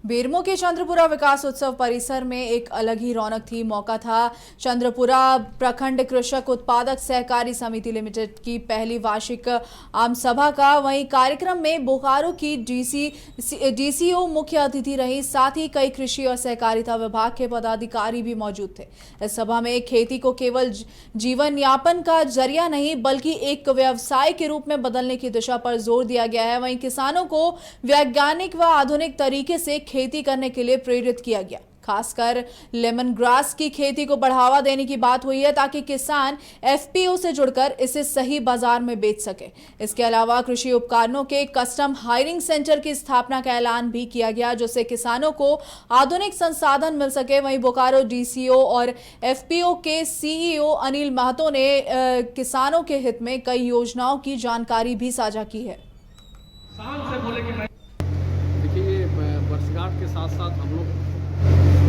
बेरमो के चंद्रपुरा विकास उत्सव परिसर में एक अलग ही रौनक थी। मौका था चंद्रपुरा प्रखंड कृषक उत्पादक सहकारी समिति लिमिटेड की पहली वार्षिक आम सभा का। वहीं कार्यक्रम में बोकारो की डीसीओ मुख्य अतिथि रही। साथ ही कई कृषि और सहकारिता विभाग के पदाधिकारी भी मौजूद थे। इस सभा में खेती को केवल जीवन यापन का जरिया नहीं बल्कि एक व्यवसाय के रूप में बदलने की दिशा पर जोर दिया गया है। वहीं किसानों को वैज्ञानिक व आधुनिक तरीके से खेती करने के लिए प्रेरित किया गया। खासकर लेमन ग्रास की खेती को बढ़ावा देने की बात हुई है ताकि किसान एफपीओ से जुड़कर इसे सही बाजार में बेच सके। इसके अलावा कृषि उपकरणों के कस्टम हायरिंग सेंटर की स्थापना का ऐलान भी किया गया, जिससे किसानों को आधुनिक संसाधन मिल सके। वहीं बोकारो डीसीओ और एफपीओ के सीईओ अनिल महतो ने किसानों के हित में कई योजनाओं की जानकारी भी साझा की है। देखिए, वर्षगांठ के साथ साथ हम लोग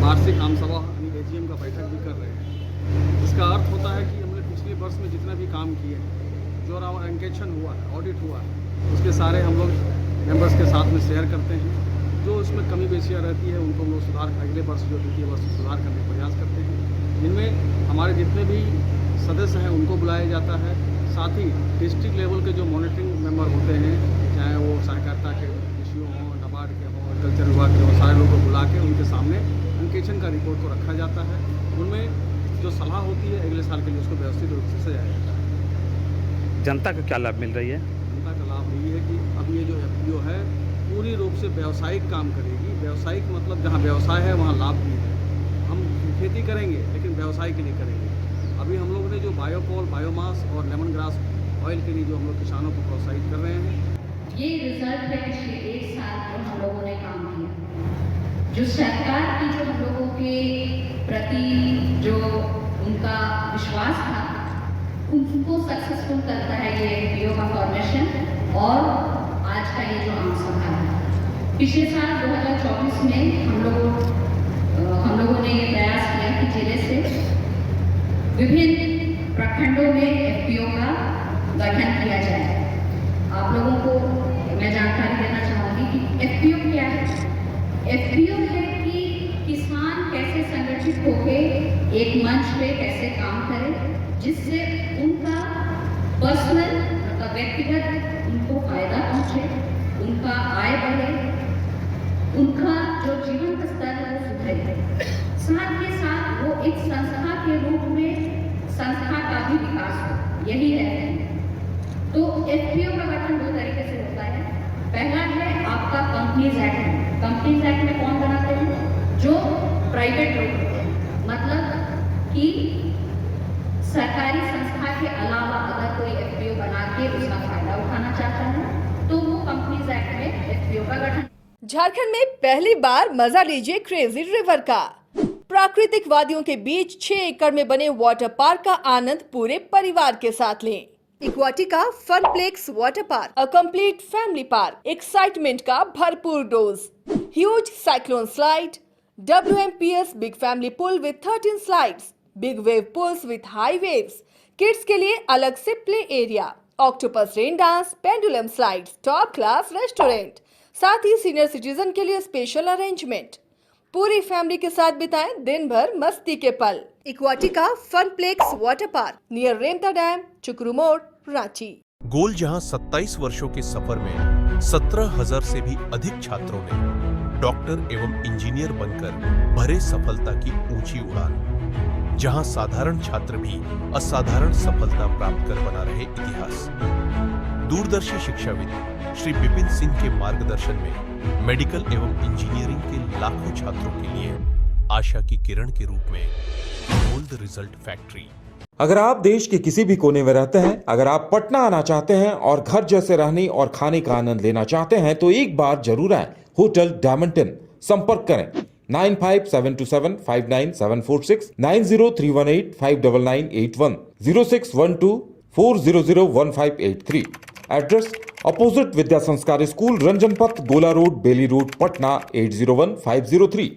वार्षिक आम सभा एजीएम का बैठक भी कर रहे हैं। इसका अर्थ होता है कि हमने पिछले वर्ष में जितना भी काम किए हैं, जो हमारा अंकेक्षण हुआ है, ऑडिट हुआ है, उसके सारे हम लोग मेंबर्स के साथ में शेयर करते हैं। जो उसमें कमी बेसियाँ रहती है उनको हम लोग सुधार, अगले वर्ष जो द्वितीय वर्ष सुधार करने का प्रयास करते हैं। इनमें हमारे जितने भी सदस्य हैं उनको बुलाया जाता है। साथ ही डिस्ट्रिक्ट लेवल के जो मॉनिटरिंग मेंबर होते हैं, चाहे वो सहकारिता के कृषि हों, नाबार्ड के हों, कल्चर विभाग के हों, सारे लोगों को बुला के उनके सामने अंकेक्षण का रिपोर्ट को रखा जाता है। उनमें जो सलाह होती है अगले साल के लिए उसको व्यवस्थित रूप से सजाया जाता है। जनता को क्या लाभ मिल रही है? जनता का लाभ ये है कि अब ये जो एफपीओ है पूरी रूप से व्यावसायिक काम करेगी। व्यावसायिक मतलब जहाँ व्यवसाय है वहाँ लाभ भी है। हम खेती करेंगे लेकिन व्यवसाय के लिए करेंगे। अभी हम लोगों ने जो बायोकोल, बायोमास और लेमन ग्रास ऑयल के लिए जो हम लोग किसानों को प्रोत्साहित कर रहे हैं, ये रिजल्ट है पिछले एक साल जो हम लोगों ने काम किया। जो सरकार की जो हम लोगों के प्रति जो उनका विश्वास था उनको सक्सेसफुल करता है ये एफपीओ का फॉर्मेशन और आज का ये जो आम सभा है। पिछले साल 2024 में हम लोगों ने ये प्रयास किया कि जिले से विभिन्न प्रखंडों में एफपीओ का गठन किया जाए। आप लोगों को मैं जानकारी देना चाहूँगी कि एफपीओ क्या है। एफपीओ है कि किसान कैसे संगठित होकर एक मंच पे कैसे काम करें जिससे उनका पर्सनल मतलब व्यक्तिगत उनको फायदा पहुँचे, उनका आय बढ़े, उनका जो जीवन स्तर है वो सुधरे। साथ के साथ वो एक संस्था के रूप में संस्था का भी विकास हो, यही है। तो एफपीओ का गठन दो तरीके से होता है। पहला है आपका कंपनीज एक्ट। कंपनीज एक्ट में कौन बनाते हैं? जो प्राइवेट लोग होते हैं, मतलब कि सरकारी संस्था के अलावा अगर कोई एफपीओ बना के उसका फायदा उठाना चाहता है तो वो कंपनीज एक्ट में एफपीओ का गठन। झारखंड में पहली बार मजा लीजिए क्रेजी रिवर का। प्राकृतिक वादियों के बीच 6 एकड़ में बने वाटर पार्क का आनंद पूरे परिवार के साथ लें। Equatica Funplex water park, a complete family park, excitement का भरपूर dose, huge cyclone slide, WMPS big family pool with 13 slides, big wave pools with high waves, kids के लिए अलग से play area, octopus rain dance, pendulum slides, top class restaurant, साथ ही senior citizen के लिए स्पेशल अरेंजमेंट। पूरी family के साथ बिताएं दिन भर मस्ती के पल। इक्वाटिका Funplex water park near Remta dam, चुकरू मोड़, रांची। गोल जहां 27 वर्षों के सफर में 17,000 से भी अधिक छात्रों ने डॉक्टर एवं इंजीनियर बनकर भरे सफलता की ऊंची उड़ान, जहां साधारण छात्र भी असाधारण सफलता प्राप्त कर बना रहे इतिहास। दूरदर्शी शिक्षाविद श्री विपिन सिंह के मार्गदर्शन में मेडिकल एवं इंजीनियरिंग के लाखों छात्रों के लिए आशा की किरण के रूप में गोल्ड रिजल्ट फैक्ट्री। अगर आप देश के किसी भी कोने में रहते हैं, अगर आप पटना आना चाहते हैं और घर जैसे रहने और खाने का आनंद लेना चाहते हैं तो एक बार जरूर आए होटल डायमंटन। संपर्क करें 9572759746, 9031859981, 0612400153। एड्रेस अपोजिट विद्या संस्कार स्कूल, रंजन पथ, गोला रोड, बेली रोड, पटना 801503।